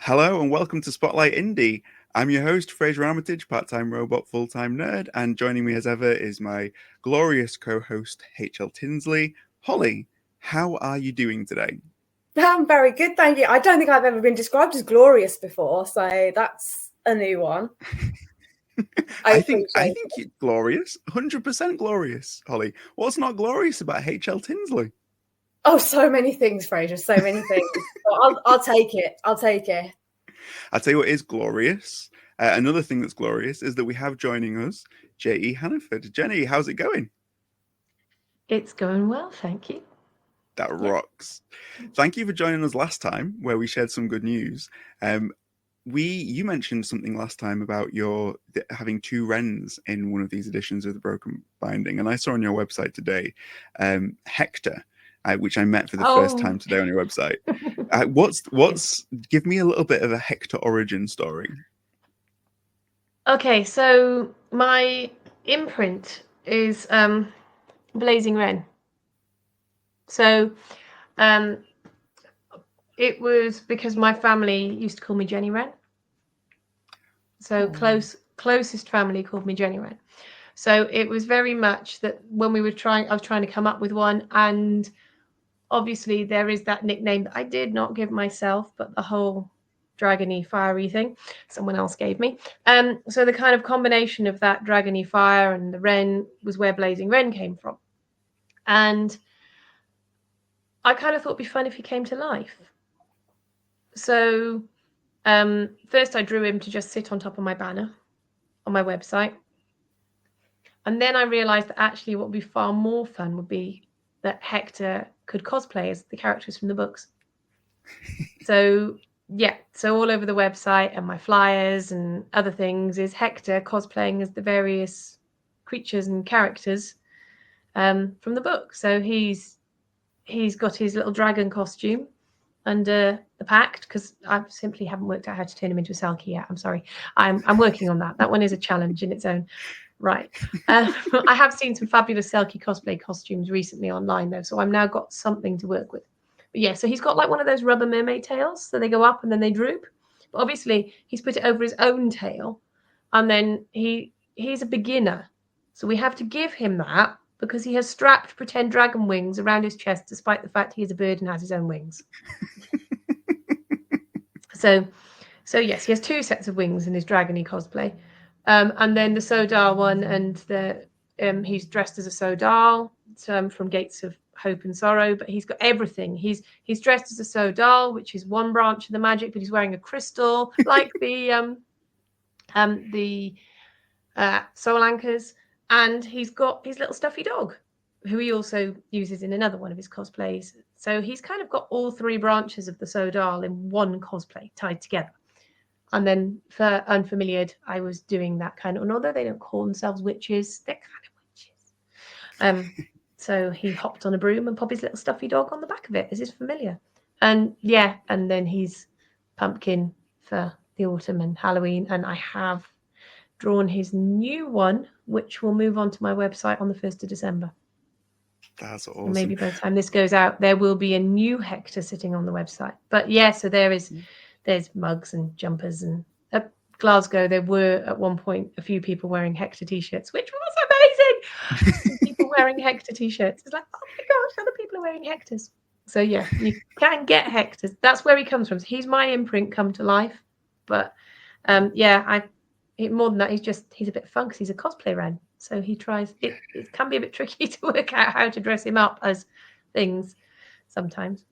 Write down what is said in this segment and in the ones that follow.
Hello and welcome to Spotlight Indie. I'm your host, Frasier Armitage, part-time robot, full-time nerd, and joining me as ever is my glorious co-host, HL Tinsley. Holly, how are you doing today? I'm very good, thank you. I don't think I've ever been described as glorious before, so that's a new one. I think you're glorious, 100% glorious, Holly. What's not glorious about HL Tinsley? Oh, so many things, Frasier, so many things. I'll take it. I'll take it. I'll tell you what is glorious. Another thing that's glorious is that we have joining us J.E. Hannaford. Jenny, how's it going? It's going well, thank you. That rocks. Thank you for joining us last time, where we shared some good news. You mentioned something last time about your having two wrens in one of these editions of the Broken Binding, and I saw on your website today, Hector, which I met for the first time today on your website. Give me a little bit of a Hector origin story. Okay, so my imprint is Blazing Wren. So it was because my family used to call me Jenny Wren. So closest family called me Jenny Wren. So it was very much that when I was trying to come up with one, and obviously there is that nickname that I did not give myself, but the whole dragony fiery thing someone else gave me. So the kind of combination of that dragony fire and the wren was where Blazing Wren came from. And I kind of thought it'd be fun if he came to life. So first I drew him to just sit on top of my banner on my website. And then I realized that actually what would be far more fun would be that Hector could cosplay as the characters from the books. So all over the website and my flyers and other things is Hector cosplaying as the various creatures and characters from the book. So he's got his little dragon costume under the pact, because I simply haven't worked out how to turn him into a Selkie yet. I'm sorry. I'm working on that. That one is a challenge in its own right. I have seen some fabulous Selkie cosplay costumes recently online, though, so I've now got something to work with. But yeah, so he's got like one of those rubber mermaid tails, so they go up and then they droop. But obviously, he's put it over his own tail, and then he's a beginner, so we have to give him that because he has strapped pretend dragon wings around his chest, despite the fact he is a bird and has his own wings. So yes, he has two sets of wings in his dragony cosplay. And then the Sodal one, and he's dressed as a Sodal from Gates of Hope and Sorrow, but he's got everything. He's dressed as a Sodal, which is one branch of the magic, but he's wearing a crystal like the soul anchors, and he's got his little stuffy dog, who he also uses in another one of his cosplays. So he's kind of got all three branches of the Sodal in one cosplay tied together. And then for Unfamiliared, I was doing that kind of, and although they don't call themselves witches, they're kind of witches. So he hopped on a broom and popped his little stuffy dog on the back of it as his familiar. And and then he's Pumpkin for the autumn and Halloween. And I have drawn his new one, which will move on to my website on the 1st of December. That's awesome. And maybe by the time this goes out, there will be a new Hector sitting on the website. But so there's mugs and jumpers, and at Glasgow there were at one point a few people wearing Hector t-shirts, which was amazing. People wearing Hector t-shirts. It's like, oh my gosh, other people are wearing Hectors. So you can get Hectors. That's where he comes from. So he's my imprint come to life. But more than that, he's a bit fun because he's a cosplay wren. So he tries. It can be a bit tricky to work out how to dress him up as things sometimes.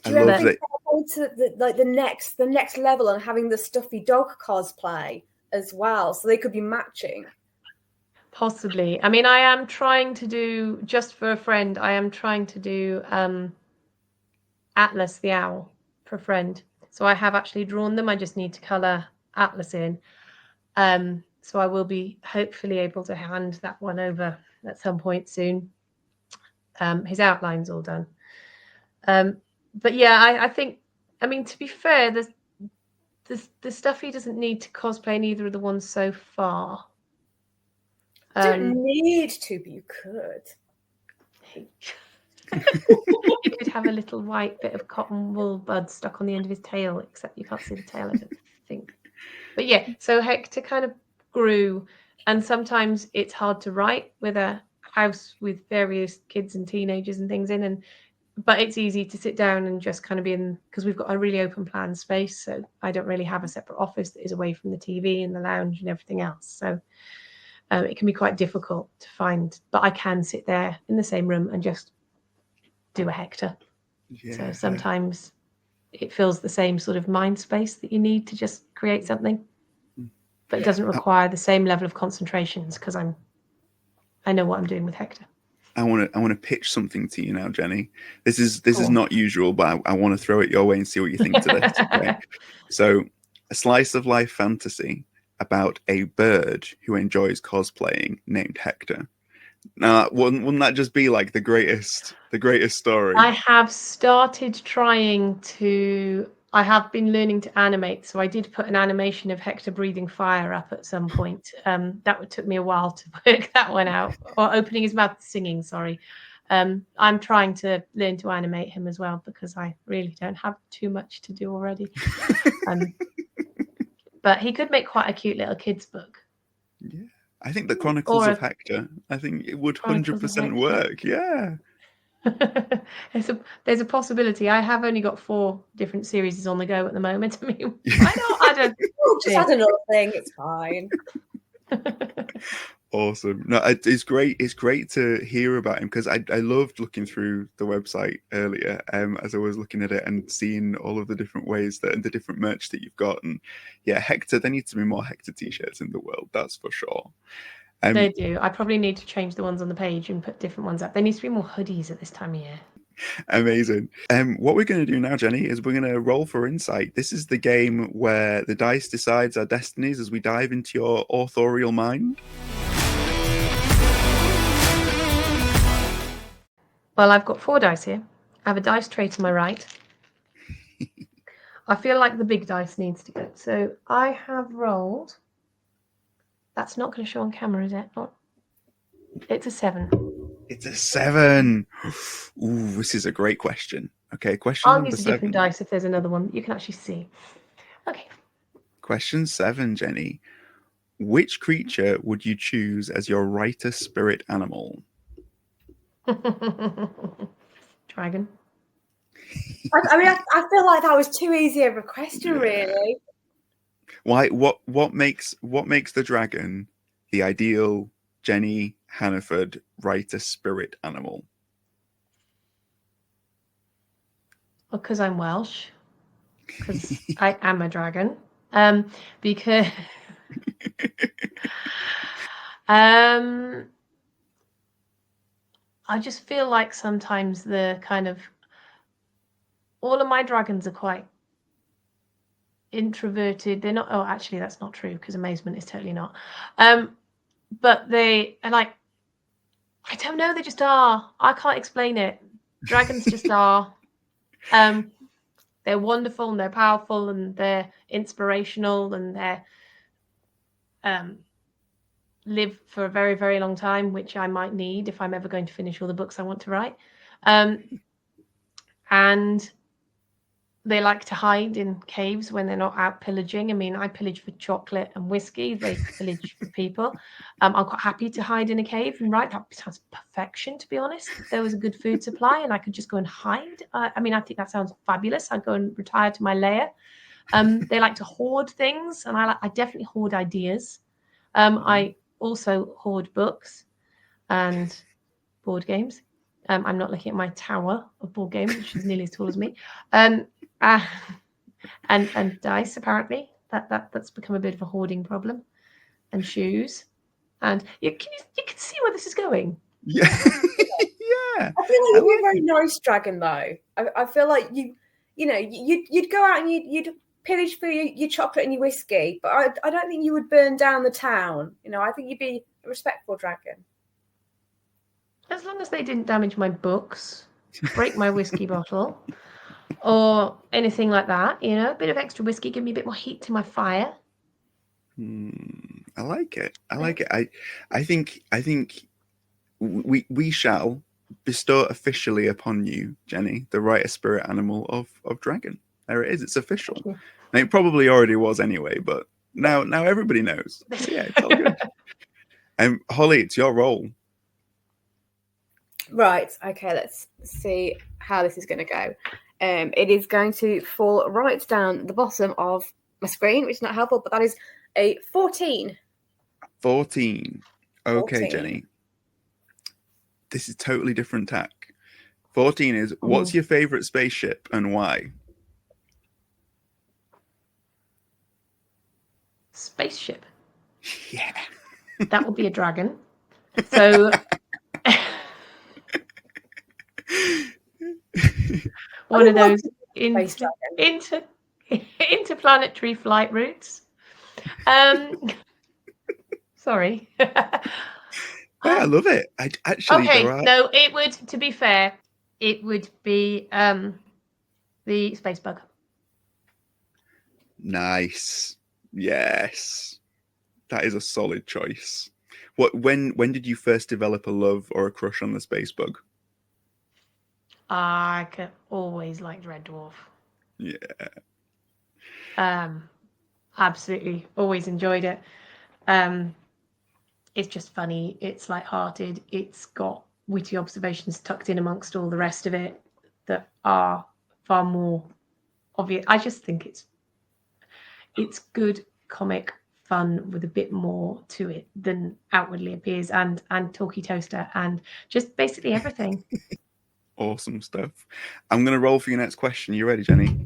Do you ever think going to the next level and having the stuffy dog cosplay as well, so they could be matching? Possibly. I mean, I am trying to do, just for a friend, I am trying to do Atlas the owl for a friend. So I have actually drawn them. I just need to colour Atlas in. So I will be hopefully able to hand that one over at some point soon. His outline's all done. But I think, I mean, to be fair, the stuffy doesn't need to cosplay in either of the ones so far. You don't need to, but you could. You could have a little white bit of cotton wool bud stuck on the end of his tail, except you can't see the tail, I don't think. But yeah, so Hector kind of grew, and sometimes it's hard to write with a house with various kids and teenagers and things in, but it's easy to sit down and just kind of be in, because we've got a really open plan space, so I don't really have a separate office that is away from the TV and the lounge and everything else. So it can be quite difficult to find, but I can sit there in the same room and just do a Hector. Yeah. So sometimes it fills the same sort of mind space that you need to just create something, but it doesn't require the same level of concentrations because I know what I'm doing with Hector. I want to pitch something to you now, Jenny. This is not usual, but I want to throw it your way and see what you think to this. Okay? So, a slice of life fantasy about a bird who enjoys cosplaying named Hector. Now, wouldn't that just be like the greatest story? I have started trying to. I have been learning to animate, so I did put an animation of Hector breathing fire up at some point. That took me a while to work that one out, or opening his mouth singing. Sorry, I'm trying to learn to animate him as well because I really don't have too much to do already. But he could make quite a cute little kids book. Yeah, I think the Chronicles of Hector. I think it would 100% work. Yeah. There's a possibility. I have only got 4 different series on the go at the moment. I mean, why not add a just add another thing? It's fine. Awesome. No, it's great. It's great to hear about him because I loved looking through the website earlier as I was looking at it and seeing all of the different ways and the different merch that you've got. And yeah, Hector, there needs to be more Hector t-shirts in the world. That's for sure. They do. I probably need to change the ones on the page and put different ones up. There needs to be more hoodies at this time of year. Amazing. What we're going to do now, Jenny, is we're going to roll for insight. This is the game where the dice decides our destinies as we dive into your authorial mind. Well, I've got 4 dice here. I have a dice tray to my right. I feel like the big dice needs to go. So I have rolled. That's not going to show on camera, is it? Oh, it's a 7. It's a 7. Ooh, this is a great question. Okay, question I'll number use a 7. different dice if there's another one you can actually see. Okay. Question 7, Jenny. Which creature would you choose as your writer spirit animal? Dragon. I mean, I feel like that was too easy of a question, really. Why? What makes the dragon the ideal Jenny Hannaford writer spirit animal? Well, because I'm Welsh. Because I am a dragon. Because I just feel like sometimes the kind of all of my dragons are quite introverted. They're not. Oh, actually, that's not true because amazement is totally not. But they are like. I don't know. They just are. I can't explain it. Dragons just are. They're wonderful and they're powerful and they're inspirational and they're live for a very, very long time, which I might need if I'm ever going to finish all the books I want to write. And they like to hide in caves when they're not out pillaging. I mean, I pillage for chocolate and whiskey. They pillage for people. I'm quite happy to hide in a cave and write. That sounds perfection, to be honest. If there was a good food supply and I could just go and hide. I mean, I think that sounds fabulous. I'd go and retire to my lair. They like to hoard things, and I definitely hoard ideas. I also hoard books and board games. I'm not looking at my tower of board games, which is nearly as tall as me. And dice, apparently. That's become a bit of a hoarding problem. And shoes. And you can see where this is going. Yeah. Yeah. I feel like you're a very nice dragon, though. I feel like you'd go out and you'd pillage for your chocolate and your whiskey, but I don't think you would burn down the town. I think you'd be a respectful dragon. As long as they didn't damage my books, break my whiskey bottle, or anything like that, a bit of extra whiskey, give me a bit more heat to my fire. I like it. I think we shall bestow officially upon you, Jenny, the writer spirit animal of dragon. There it is. It's official. Thank you. Now, it probably already was anyway, but now everybody knows. So yeah, it's all good. Holly, it's your role. Right. Okay. Let's see how this is going to go. It is going to fall right down the bottom of my screen, which is not helpful, but that is a 14. 14. Okay, 14. Jenny. This is totally different tack. 14 is, what's your favorite spaceship and why? Spaceship. Yeah. That would be a dragon. So one of those interplanetary flight routes. Sorry. Yeah, I love it. Okay, no, it would, to be fair, it would be the space bug. Nice. Yes. That is a solid choice. When did you first develop a love or a crush on the space bug? I always liked Red Dwarf. Yeah. Absolutely, always enjoyed it. It's just funny. It's light-hearted. It's got witty observations tucked in amongst all the rest of it that are far more obvious. I just think it's good comic fun with a bit more to it than outwardly appears, and Talkie Toaster and just basically everything. Awesome stuff. I'm going to roll for your next question. You ready, Jenny?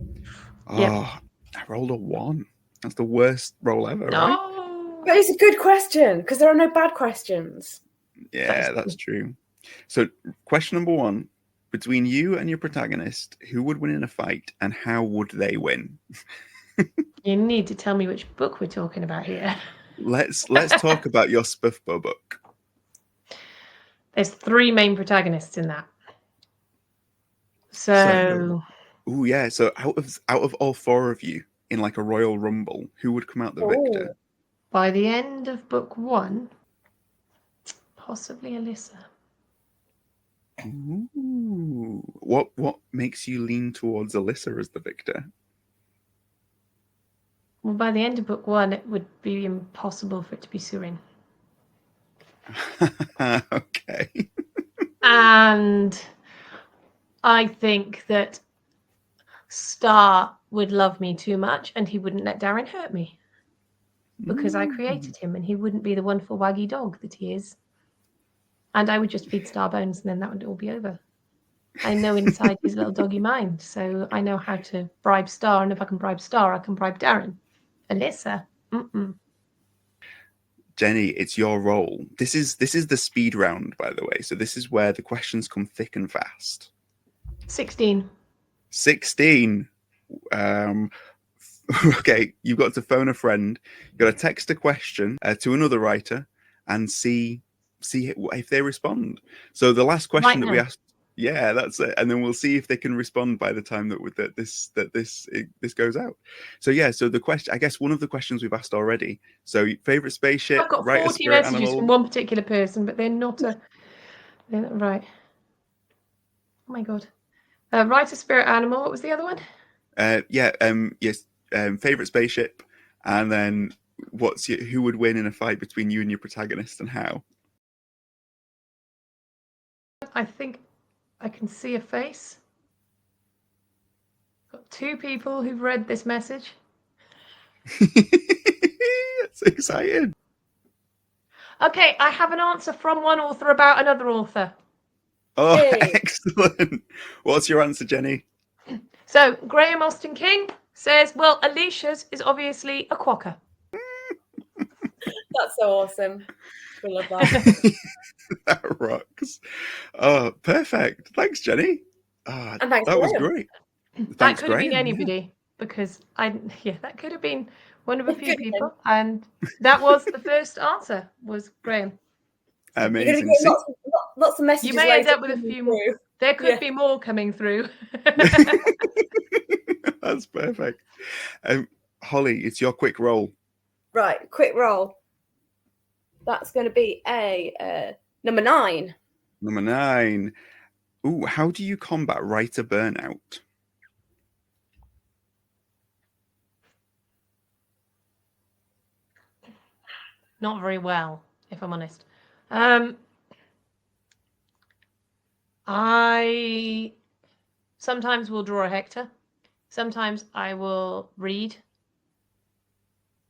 Yep. Oh, I rolled a 1. That's the worst roll ever, right? But it's a good question because there are no bad questions. Yeah, that's true. So, question number 1. Between you and your protagonist, who would win in a fight and how would they win? You need to tell me which book we're talking about here. Let's talk about your Spuffbo book. There's 3 main protagonists in that. So yeah. So out of all 4 of you in like a Royal Rumble, who would come out the victor? By the end of book 1, possibly Alyssa. Ooh. What makes you lean towards Alyssa as the victor? Well, by the end of book 1, it would be impossible for it to be Surin. Okay. And I think that Star would love me too much and he wouldn't let Darren hurt me because I created him and he wouldn't be the wonderful waggy dog that he is. And I would just feed Star bones and then that would all be over. I know inside his little doggy mind, so I know how to bribe Star, and if I can bribe Star, I can bribe Darren. Alyssa, Jenny, it's your role. This is the speed round, by the way. So this is where the questions come thick and fast. 16. 16. Okay, you've got to phone a friend. You've got to text a question to another writer and see if they respond. So the last question that we asked. Yeah, that's it. And then we'll see if they can respond by the time that this goes out. So yeah, so the question, I guess one of the questions we've asked already. So favorite spaceship, I've got writer, 40 spirit messages animal. from one particular person, but they're not right. Oh my god. Writer, spirit animal. What was the other one? Yes. Favorite spaceship, and then who would win in a fight between you and your protagonist and how? I think I can see a face. Got 2 people who've read this message. That's exciting. Okay, I have an answer from one author about another author. Oh, hey. Excellent. What's your answer, Jenny? So, Graham Austin King says, well, Alicia's is obviously a quokka. That's so awesome. We love that. That rocks. Oh, perfect. Thanks, Jenny. Oh, and thanks, that was Graham. great. That could have been anybody because that could have been one of a few people, and that was the first answer was Graham. Amazing. You're going to get lots of messages. You may end up with a few more. There could be more coming through. That's perfect. Holly, it's your quick roll. Right, quick roll. That's going to be a number 9. Number 9. Ooh, how do you combat writer burnout? Not very well, if I'm honest. I sometimes will draw a Hector. Sometimes I will read.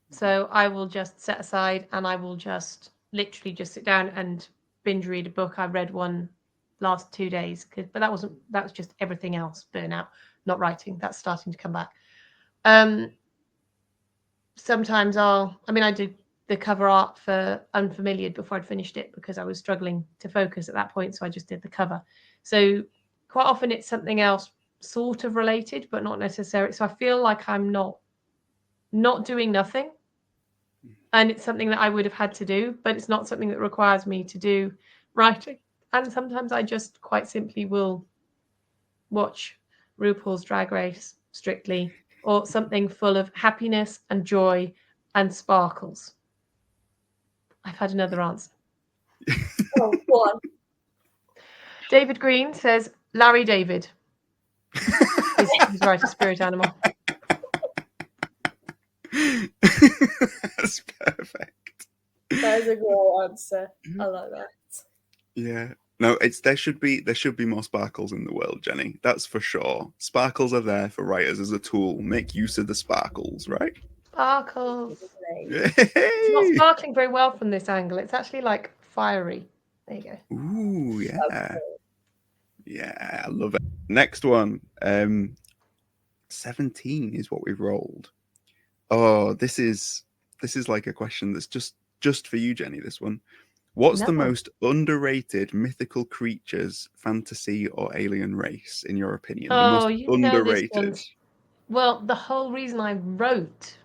So I will just set aside and I will just literally just sit down and binge read a book. I read one last 2 days, but that was just everything else, burnout, not writing. That's starting to come back. Sometimes I did the cover art for Unfamiliar before I'd finished it because I was struggling to focus at that point. So I just did the cover. So quite often it's something else sort of related, but not necessarily. So I feel like I'm not doing nothing. And it's something that I would have had to do, but it's not something that requires me to do writing. And sometimes I just quite simply will watch RuPaul's Drag Race Strictly, or something full of happiness and joy and sparkles. I've had another answer. Oh, go on. David Green says Larry David is his writer spirit animal. That's perfect. That is a great answer. I like that. Yeah. No, there should be more sparkles in the world, Jenny. That's for sure. Sparkles are there for writers as a tool. Make use of the sparkles, right? Sparkles. Yay! It's not sparkling very well from this angle. It's actually like fiery. There you go. Ooh, yeah. Yeah, I love it. Next one. 17 is what we've rolled. Oh, this is like a question that's just for you, Jenny, this one. What's the most underrated mythical creatures, fantasy, or alien race, in your opinion? The most underrated. This one. Well, the whole reason I wrote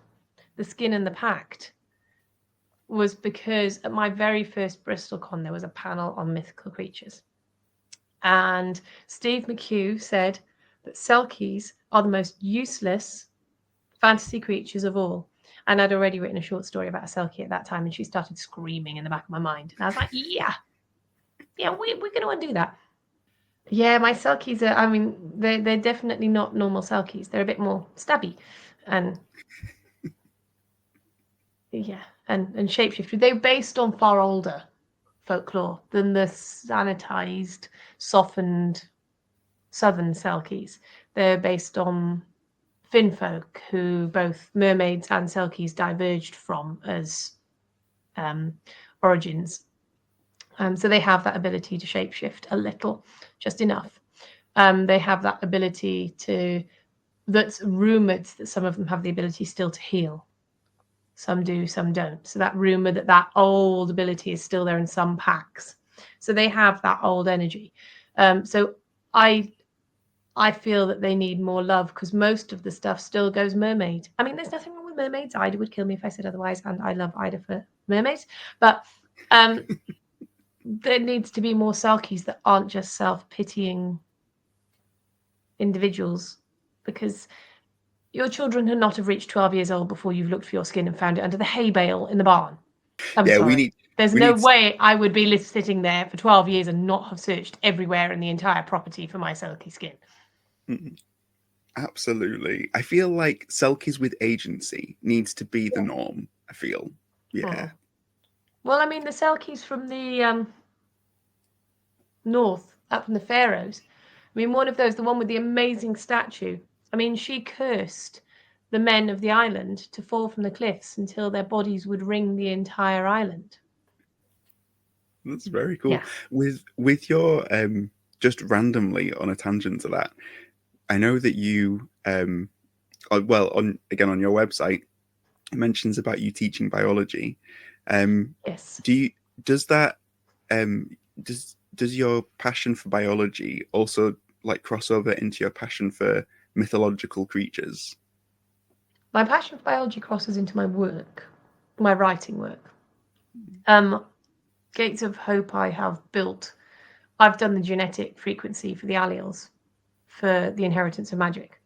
The Skin and the Pact was because at my very first BristolCon, there was a panel on mythical creatures. And Steve McHugh said that Selkies are the most useless fantasy creatures of all. And I'd already written a short story about a Selkie at that time, and she started screaming in the back of my mind. And I was like, yeah, we're going to undo that. Yeah, my Selkies are, they're definitely not normal Selkies. They're a bit more stabby and yeah, and shapeshifter. They're based on far older folklore than the sanitized, softened southern Selkies. They're based on Finfolk, who both mermaids and Selkies diverged from as origins. So they have that ability to shapeshift a little, just enough. They have that ability that's rumoured that some of them have the ability still to heal. Some do, some don't. So that rumour that old ability is still there in some packs. So they have that old energy. So I feel that they need more love because most of the stuff still goes mermaid. I mean, there's nothing wrong with mermaids. Ida would kill me if I said otherwise, and I love Ida for mermaids. But there needs to be more Selkies that aren't just self-pitying individuals, because your children would not have reached 12 years old before you've looked for your skin and found it under the hay bale in the barn. I'm sorry. There's no way I would be sitting there for 12 years and not have searched everywhere in the entire property for my Selkie skin. Absolutely. I feel like Selkies with agency needs to be the norm, I feel. Yeah. Well, I mean, the Selkies from the north, up from the Faroes. I mean, one of those, the one with the amazing statue. I mean, she cursed the men of the island to fall from the cliffs until their bodies would ring the entire island. That's very cool. Yeah. With your just randomly on a tangent to that, I know that you on your website it mentions about you teaching biology. Yes. Does your passion for biology also like cross over into your passion for mythological creatures? My passion for biology crosses into my work, my writing work. Gates of Hope I have built. I've done the genetic frequency for the alleles for the inheritance of magic.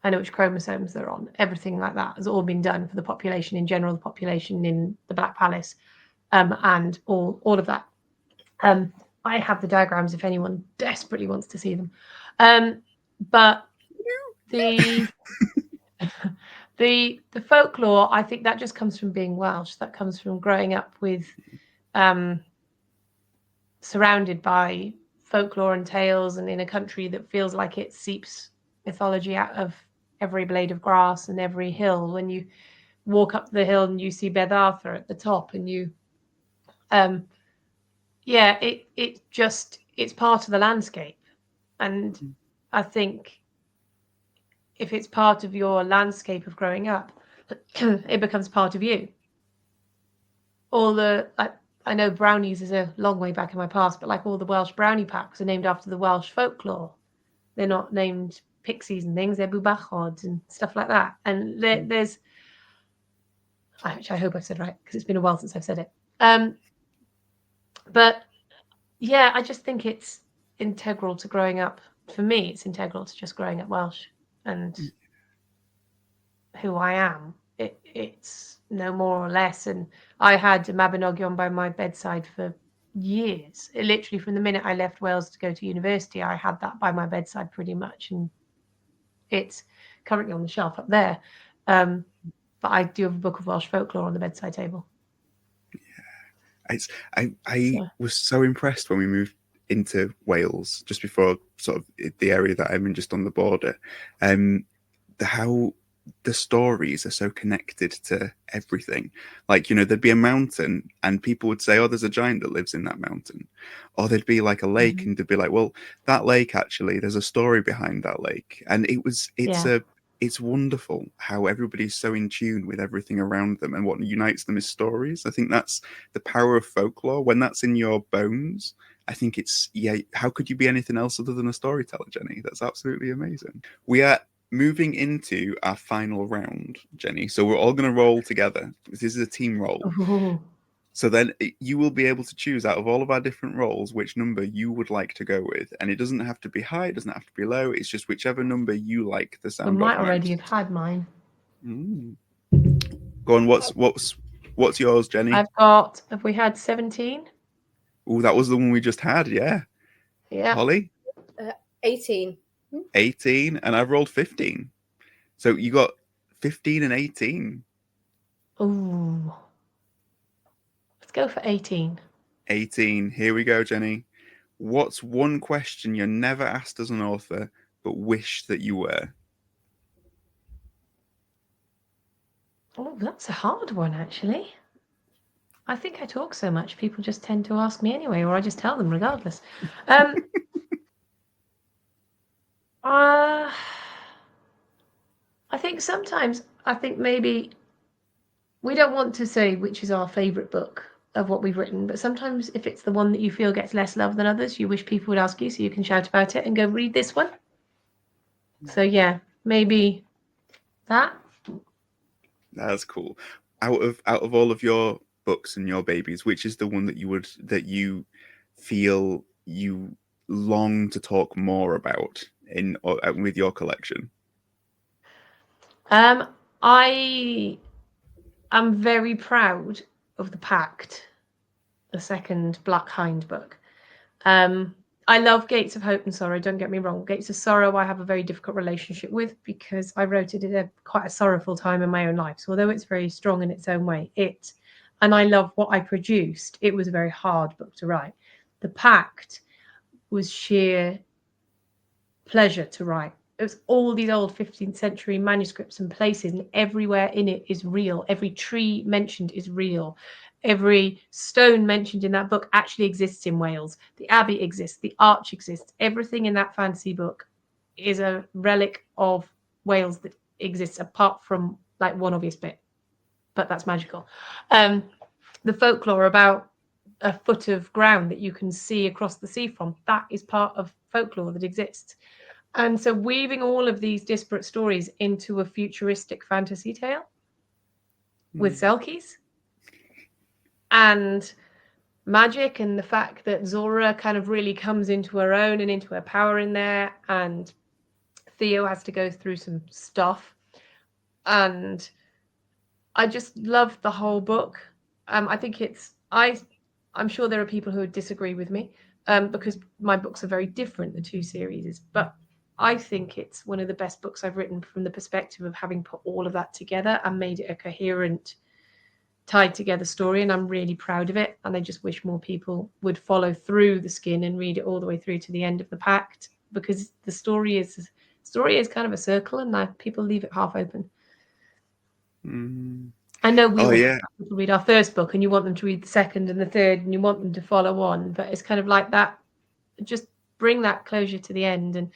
I know which chromosomes they're on. Everything like that has all been done for the population in general, the population in the Black Palace, and all of that. I have the diagrams if anyone desperately wants to see them. But the the folklore, I think that just comes from being Welsh. That comes from growing up with surrounded by folklore and tales, and in a country that feels like it seeps mythology out of every blade of grass and every hill. When you walk up the hill and you see Beth Arthur at the top, and you it's part of the landscape. And I think if it's part of your landscape of growing up, it becomes part of you. All the I know brownies is a long way back in my past, but like all the Welsh brownie packs are named after the Welsh folklore. They're not named pixies and things, they're bwbachods and stuff like that. And there's, which I hope I said right, because it's been a while since I've said it. But yeah, I just think it's integral to growing up. For me, it's integral to just growing up Welsh and who I am. It's no more or less. And I had a Mabinogion by my bedside for years. Literally from the minute I left Wales to go to university, I had that by my bedside pretty much. And it's currently on the shelf up there. But I do have a book of Welsh folklore on the bedside table. Yeah, I was so impressed when we moved into Wales just before sort of the area that I'm in, just on the border. How the stories are so connected to everything. Like, there'd be a mountain and people would say, oh, there's a giant that lives in that mountain. Or there'd be like a lake and they'd be like, well, that lake, actually, there's a story behind that lake. And it's wonderful how everybody's so in tune with everything around them, and what unites them is stories. I think that's the power of folklore. When that's in your bones, I think how could you be anything else other than a storyteller, Jenny? That's absolutely amazing. We are moving into our final round, Jenny. So we're all going to roll together. This is a team roll. Ooh. So then you will be able to choose out of all of our different rolls which number you would like to go with. And it doesn't have to be high, it doesn't have to be low. It's just whichever number you like the sound of. I might already have had mine. Go on, what's yours, Jenny? Have we had 17? Oh, that was the one we just had, yeah. Yeah. Holly? 18. 18, and I've rolled 15. So you got 15 and 18. Ooh. Let's go for 18. 18. Here we go, Jenny. What's one question you're never asked as an author, but wish that you were? Oh, that's a hard one, actually. I think I talk so much, people just tend to ask me anyway, or I just tell them regardless. I think maybe we don't want to say which is our favourite book of what we've written, but sometimes if it's the one that you feel gets less love than others, you wish people would ask you so you can shout about it and go read this one. So yeah, maybe that. That's cool. Out of all of your books and your babies, which is the one that you feel you long to talk more about with your collection? I am very proud of The Pact, the second Black Hind book. I love Gates of Hope and Sorrow, don't get me wrong. Gates of Sorrow I have a very difficult relationship with because I wrote it at quite a sorrowful time in my own life. So although it's very strong in its own way, and I love what I produced, it was a very hard book to write. The Pact was sheer pleasure to write. It was all these old 15th century manuscripts and places, and everywhere in it is real. Every tree mentioned is real. Every stone mentioned in that book actually exists in Wales. The abbey exists. The arch exists. Everything in that fantasy book is a relic of Wales that exists, apart from like one obvious bit, but that's magical. The folklore about a foot of ground that you can see across the sea from, that is part of folklore that exists. And so weaving all of these disparate stories into a futuristic fantasy tale with Selkies and magic, and the fact that Zora kind of really comes into her own and into her power in there, and Theo has to go through some stuff. And I just love the whole book. I think I'm sure there are people who would disagree with me, because my books are very different, the two series. But I think it's one of the best books I've written from the perspective of having put all of that together and made it a coherent, tied together story, and I'm really proud of it. And I just wish more people would follow through the skin and read it all the way through to the end of the Pact, because the story is kind of a circle, and people leave it half open. I know we want people to read our first book, and you want them to read the second and the third, and you want them to follow on, but it's kind of like that. Just bring that closure to the end, and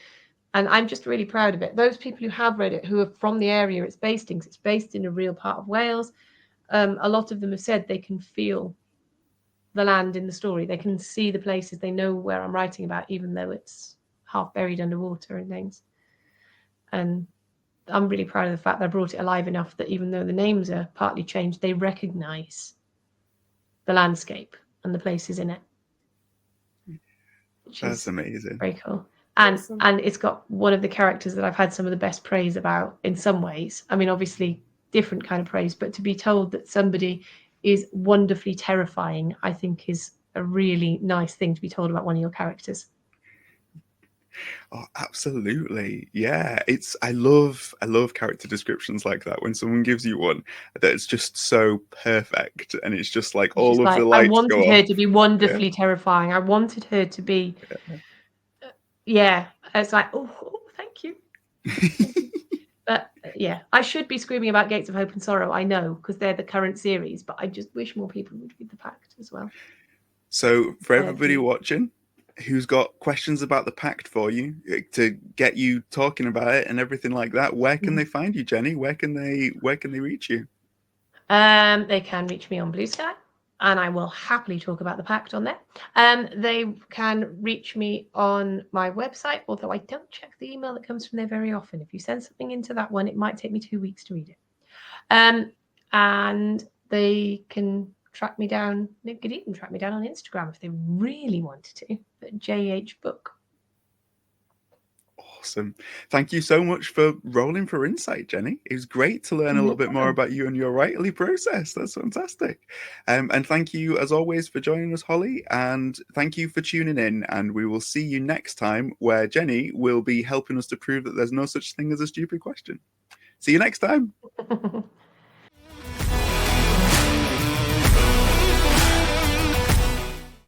I'm just really proud of it. Those people who have read it, who are from the area it's based in, 'cause it's based in a real part of Wales, a lot of them have said they can feel the land in the story. They can see the places. They know where I'm writing about, even though it's half buried underwater and things. And I'm really proud of the fact that I brought it alive enough that even though the names are partly changed, they recognise the landscape and the places in it. That's amazing. Very cool. And it's got one of the characters that I've had some of the best praise about in some ways. I mean, obviously different kind of praise, but to be told that somebody is wonderfully terrifying, I think is a really nice thing to be told about one of your characters. Oh, absolutely. Yeah. I love character descriptions like that. When someone gives you one that's just so perfect, and it's just like it's all just of like, the lights. I wanted her to be wonderfully terrifying. I wanted her to be it's like, oh thank you. But I should be screaming about Gates of Hope and Sorrow, I know, because they're the current series, but I just wish more people would read the Pact as well. So for everybody watching who's got questions about the Pact for you, to get you talking about it and everything like that, where can they find you, Jenny? Where can they reach you? They can reach me on Blue Sky, and I will happily talk about the Pact on there. They can reach me on my website, although I don't check the email that comes from there very often. If you send something into that one, it might take me 2 weeks to read it. And they can track me down. They could even track me down on Instagram if they really wanted to, at JH Book. Awesome. Thank you so much for rolling for insight, Jenny. It was great to learn a little bit more about you and your writerly process. That's fantastic. And thank you, as always, for joining us, Holly. And thank you for tuning in. And we will see you next time, where Jenny will be helping us to prove that there's no such thing as a stupid question. See you next time.